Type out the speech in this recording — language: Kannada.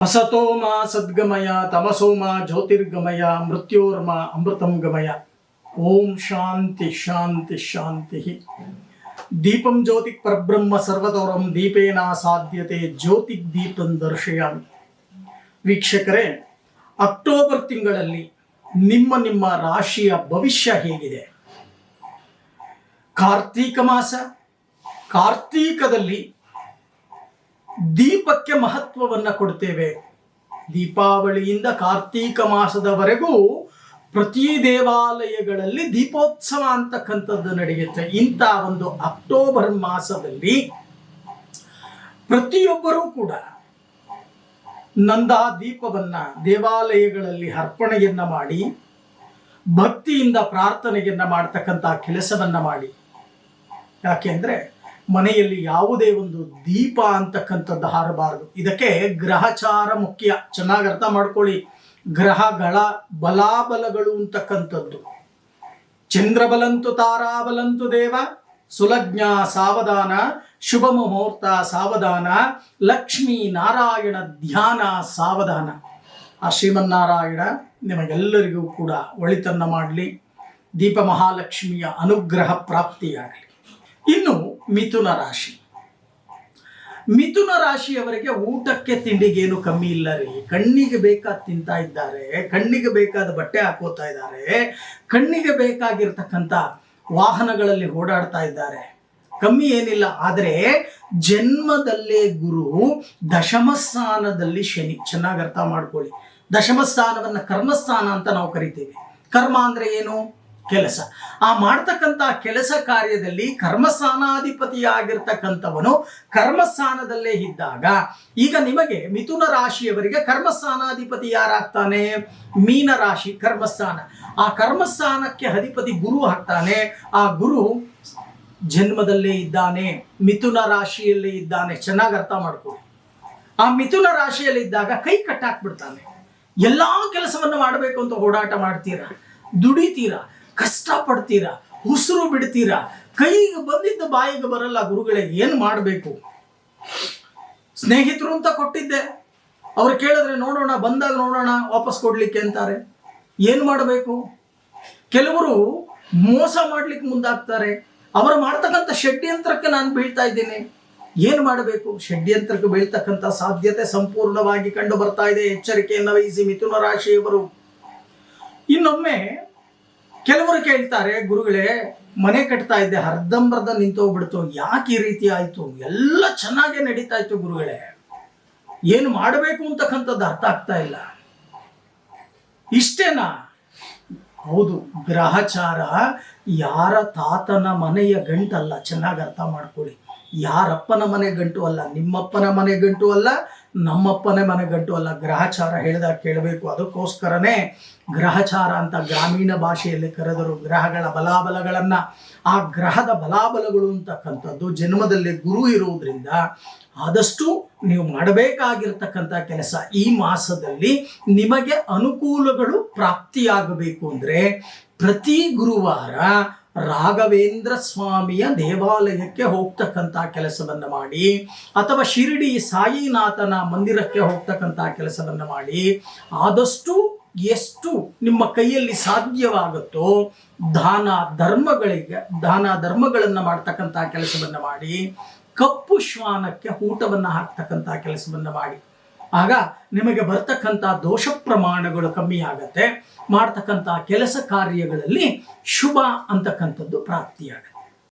असतोम सद्गमय तमसोम ज्योतिर्गमय मृत्योर्मा अमृतं गमय। ओम शांति शांति शांति। दीपं ज्योति परब्रह्म सर्वतोरं दीपेन साध्यते ज्योति दीपं दर्शयामि। ವೀಕ್ಷಕರೇ, ಅಕ್ಟೋಬರ್ ತಿಂಗಳಲ್ಲಿ ನಿಮ್ಮ ರಾಶಿಯ ಭವಿಷ್ಯ ಹೇಗಿದೆ? ಕಾರ್ತೀಕ ಮಾಸ, ಕಾರ್ತೀಕದಲ್ಲಿ ದೀಪಕ್ಕೆ ಮಹತ್ವವನ್ನು ಕೊಡ್ತೇವೆ. ದೀಪಾವಳಿಯಿಂದ ಕಾರ್ತೀಕ ಮಾಸದವರೆಗೂ ಪ್ರತಿ ದೇವಾಲಯಗಳಲ್ಲಿ ದೀಪೋತ್ಸವ ಅಂತಕ್ಕಂಥದ್ದು ನಡೆಯುತ್ತೆ. ಇಂಥ ಒಂದು ಅಕ್ಟೋಬರ್ ಮಾಸದಲ್ಲಿ ಪ್ರತಿಯೊಬ್ಬರೂ ಕೂಡ ನಂದಾ ದೀಪವನ್ನ ದೇವಾಲಯಗಳಲ್ಲಿ ಅರ್ಪಣೆಯನ್ನ ಮಾಡಿ ಭಕ್ತಿಯಿಂದ ಪ್ರಾರ್ಥನೆಯನ್ನ ಮಾಡ್ತಕ್ಕಂಥ ಕೆಲಸವನ್ನ ಮಾಡಿ. ಯಾಕೆಂದ್ರೆ ಮನೆಯಲ್ಲಿ ಯಾವುದೇ ಒಂದು ದೀಪ ಅಂತಕ್ಕಂಥದ್ದು ಹಾರಬಾರದು. ಇದಕ್ಕೆ ಗ್ರಹಚಾರ ಮುಖ್ಯ. ಚೆನ್ನಾಗಿ ಅರ್ಥ ಮಾಡ್ಕೊಳ್ಳಿ. ಗ್ರಹಗಳ ಬಲಾಬಲಗಳು ಅಂತಕ್ಕಂಥದ್ದು. ಚಂದ್ರಬಲಂತು ತಾರಾಬಲಂತು ದೇವ, ಸುಲಜ್ಞ ಸಾವಧಾನ, ಶುಭ ಮುಹೂರ್ತ ಸಾವಧಾನ, ಲಕ್ಷ್ಮೀ ನಾರಾಯಣ ಧ್ಯಾನ ಸಾವಧಾನ. ಆ ಶ್ರೀಮನ್ನಾರಾಯಣ ನಿಮಗೆಲ್ಲರಿಗೂ ಕೂಡ ಒಳಿತನ್ನ ಮಾಡಲಿ. ದೀಪ ಮಹಾಲಕ್ಷ್ಮಿಯ ಅನುಗ್ರಹ ಪ್ರಾಪ್ತಿಯಾಗಲಿ. ಇನ್ನು ಮಿಥುನ ರಾಶಿ. ಮಿಥುನ ರಾಶಿಯವರಿಗೆ ಊಟಕ್ಕೆ ತಿಂಡಿಗೇನು ಕಮ್ಮಿ ಇಲ್ಲ ರೀ. ಕಣ್ಣಿಗೆ ಬೇಕಾದ ತಿಂತಾ ಇದ್ದಾರೆ, ಕಣ್ಣಿಗೆ ಬೇಕಾದ ಬಟ್ಟೆ ಹಾಕೋತಾ ಇದ್ದಾರೆ, ಕಣ್ಣಿಗೆ ಬೇಕಾಗಿರ್ತಕ್ಕಂಥ ವಾಹನಗಳಲ್ಲಿ ಓಡಾಡ್ತಾ ಇದ್ದಾರೆ. ಕಮ್ಮಿ ಏನಿಲ್ಲ. ಆದರೆ ಜನ್ಮದಲ್ಲೇ ಗುರು ದಶಮ ಸ್ಥಾನದಲ್ಲಿ ಶನಿ. ಚೆನ್ನಾಗಿ ಅರ್ಥ ಮಾಡ್ಕೊಳ್ಳಿ. ದಶಮ ಸ್ಥಾನವನ್ನು ಕರ್ಮಸ್ಥಾನ ಅಂತ ನಾವು ಕರಿತೀವಿ. ಕರ್ಮ ಅಂದ್ರೆ ಏನು? ಕೆಲಸ. ಆ ಮಾಡ್ತಕ್ಕಂಥ ಕೆಲಸ ಕಾರ್ಯದಲ್ಲಿ ಕರ್ಮಸ್ಥಾನಾಧಿಪತಿಯಾಗಿರ್ತಕ್ಕಂಥವನು ಕರ್ಮಸ್ಥಾನದಲ್ಲೇ ಇದ್ದಾಗ, ಈಗ ನಿಮಗೆ ಮಿಥುನ ರಾಶಿಯವರಿಗೆ ಕರ್ಮಸ್ಥಾನಾಧಿಪತಿ ಯಾರಾಗ್ತಾನೆ? ಮೀನ ರಾಶಿ ಕರ್ಮಸ್ಥಾನ. ಆ ಕರ್ಮಸ್ಥಾನಕ್ಕೆ ಅಧಿಪತಿ ಗುರು ಆಗ್ತಾನೆ. ಆ ಗುರು ಜನ್ಮದಲ್ಲೇ ಇದ್ದಾನೆ, ಮಿಥುನ ರಾಶಿಯಲ್ಲೇ ಇದ್ದಾನೆ. ಚೆನ್ನಾಗಿ ಅರ್ಥ ಮಾಡ್ಕೊಳ್ಳಿ. ಆ ಮಿಥುನ ರಾಶಿಯಲ್ಲಿ ಇದ್ದಾಗ ಕೈ ಕಟ್ಟಾಕ್ಬಿಡ್ತಾನೆ. ಎಲ್ಲಾ ಕೆಲಸವನ್ನು ಮಾಡಬೇಕು ಅಂತ ಓಡಾಟ ಮಾಡ್ತೀರಾ, ದುಡಿತೀರಾ, ಕಷ್ಟಪಡ್ತೀರಾ, ಉಸಿರು ಬಿಡ್ತೀರಾ. ಕೈಗೆ ಬಂದಿದ್ದ ಬಾಯಿಗೆ ಬರಲ್ಲ. ಗುರುಗಳೇ ಏನು ಮಾಡಬೇಕು? ಸ್ನೇಹಿತರು ಅಂತ ಕೊಟ್ಟಿದ್ದೆ, ಅವ್ರು ಕೇಳಿದ್ರೆ ನೋಡೋಣ, ಬಂದಾಗ ನೋಡೋಣ, ವಾಪಸ್ ಕೊಡ್ಲಿಕ್ಕೆ ಅಂತಾರೆ. ಏನು ಮಾಡಬೇಕು? ಕೆಲವರು ಮೋಸ ಮಾಡ್ಲಿಕ್ಕೆ ಮುಂದಾಗ್ತಾರೆ. ಅವರು ಮಾಡ್ತಕ್ಕಂಥ ಷಡ್ಯಂತ್ರಕ್ಕೆ ನಾನು ಬೀಳ್ತಾ ಇದ್ದೀನಿ. ಏನು ಮಾಡಬೇಕು? ಷಡ್ಯಂತ್ರಕ್ಕೆ ಬೀಳ್ತಕ್ಕಂಥ ಸಾಧ್ಯತೆ ಸಂಪೂರ್ಣವಾಗಿ ಕಂಡು ಬರ್ತಾ ಇದೆ. ಎಚ್ಚರಿಕೆಯನ್ನು ವಹಿಸಿ ಮಿಥುನ ರಾಶಿಯವರು. ಇನ್ನೊಮ್ಮೆ ಕೆಲವರು ಕೇಳ್ತಾರೆ, ಗುರುಗಳೇ ಮನೆ ಕಟ್ತಾ ಇದ್ದೆ, ಅರ್ಧಂಬರ್ಧ ನಿಂತೋಗ್ಬಿಡ್ತು, ಯಾಕೆ ಈ ರೀತಿ ಆಯ್ತು? ಎಲ್ಲ ಚೆನ್ನಾಗೇ ನಡೀತಾ ಇತ್ತು ಗುರುಗಳೇ, ಏನು ಮಾಡಬೇಕು ಅಂತಕ್ಕಂಥದ್ದು ಅರ್ಥ ಆಗ್ತಾ ಇಲ್ಲ. ಇಷ್ಟೇನಾ? ಹೌದು. ಗ್ರಹಚಾರ ಯಾರ ತಾತನ ಮನೆಯ ಗಂಟಲ್ಲ. ಚೆನ್ನಾಗಿ ಅರ್ಥ ಮಾಡ್ಕೊಳ್ಳಿ. ಯಾರಪ್ಪನ ಮನೆ ಗಂಟು ಅಲ್ಲ, ನಿಮ್ಮಪ್ಪನ ಮನೆ ಗಂಟು ಅಲ್ಲ, ನಮ್ಮಪ್ಪನ ಮನೆ ಗಂಟು ಅಲ್ಲ. ಗ್ರಹಚಾರ ಹೇಳಿದಾಗ ಕೇಳಬೇಕು. ಅದಕ್ಕೋಸ್ಕರನೇ ಗ್ರಹಚಾರ ಅಂತ ಗ್ರಾಮೀಣ ಭಾಷೆಯಲ್ಲಿ ಕರೆದರು. ಗ್ರಹಗಳ ಬಲಾಬಲಗಳನ್ನ, ಆ ಗ್ರಹದ ಬಲಾಬಲಗಳು ಅಂತಕ್ಕಂಥದ್ದು ಜನ್ಮದಲ್ಲಿ ಗುರು ಇರುವುದರಿಂದ ಆದಷ್ಟು ನೀವು ಮಾಡಬೇಕಾಗಿರ್ತಕ್ಕಂಥ ಕೆಲಸ, ಈ ಮಾಸದಲ್ಲಿ ನಿಮಗೆ ಅನುಕೂಲಗಳು ಪ್ರಾಪ್ತಿಯಾಗಬೇಕು ಅಂದರೆ ಪ್ರತಿ ಗುರುವಾರ ರಾಘವೇಂದ್ರ ಸ್ವಾಮಿಯ ದೇವಾಲಯಕ್ಕೆ ಹೋಗ್ತಕ್ಕಂಥ ಕೆಲಸವನ್ನು ಮಾಡಿ, ಅಥವಾ ಶಿರಡಿ ಸಾಯಿನಾಥನ ಮಂದಿರಕ್ಕೆ ಹೋಗ್ತಕ್ಕಂಥ ಕೆಲಸವನ್ನು ಮಾಡಿ. ಆದಷ್ಟು ಎಷ್ಟು ನಿಮ್ಮ ಕೈಯಲ್ಲಿ ಸಾಧ್ಯವಾಗುತ್ತೋ ದಾನ ಧರ್ಮಗಳನ್ನು ಮಾಡ್ತಕ್ಕಂಥ ಕೆಲಸವನ್ನು ಮಾಡಿ. ಕಪ್ಪು ಶ್ವಾನಕ್ಕೆ ಊಟವನ್ನು ಹಾಕ್ತಕ್ಕಂಥ ಕೆಲಸವನ್ನು ಮಾಡಿ. ಆಗ ನಿಮಗೆ ಬರ್ತಕ್ಕಂಥ ದೋಷ ಪ್ರಮಾಣಗಳು ಕಮ್ಮಿ ಆಗತ್ತೆ. ಮಾಡ್ತಕ್ಕಂಥ ಕೆಲಸ ಕಾರ್ಯಗಳಲ್ಲಿ ಶುಭ ಅಂತಕ್ಕಂಥದ್ದು ಪ್ರಾಪ್ತಿಯಾಗತ್ತೆ.